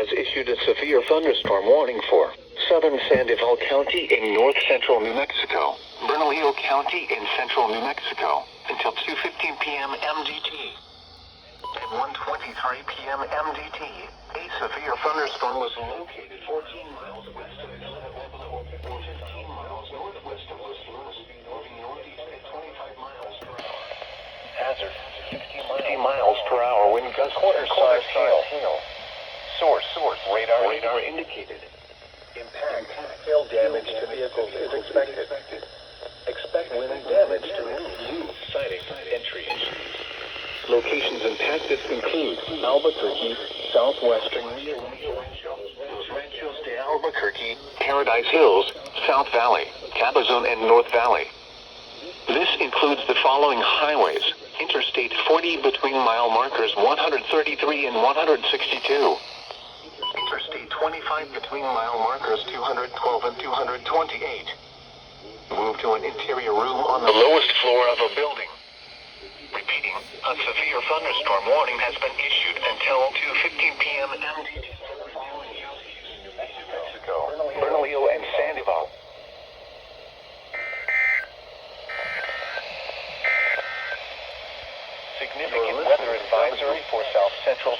has issued a severe thunderstorm warning for southern Sandoval County in north central New Mexico, Bernalillo County in central New Mexico, until 2:15 p.m. MDT. At 1:23 p.m. MDT, a severe thunderstorm was located 14 miles west of Pueblo or 15 miles northwest of Los Lunas, moving northeast at 25 miles per hour. Hazard, 60 miles per hour wind gusts quarter-size hail. Source, radar indicated. Impact, hail damage to vehicles is expected. Expect wind damage to roofs, siding, entry. Locations impacted include Albuquerque, southwestern Los Ranchos de Albuquerque, Paradise Hills, South Valley, Cabazon, and North Valley. This includes the following highways: Interstate 40 between mile markers 133 and 162. Interstate 25 between mile markers 212 and 228. Move to an interior room on the lowest floor of a building. Repeating, a severe thunderstorm warning has been issued until 2:15 p.m. MDT. New Mexico, Bernalillo, and Sandoval. Significant weather advisory for south central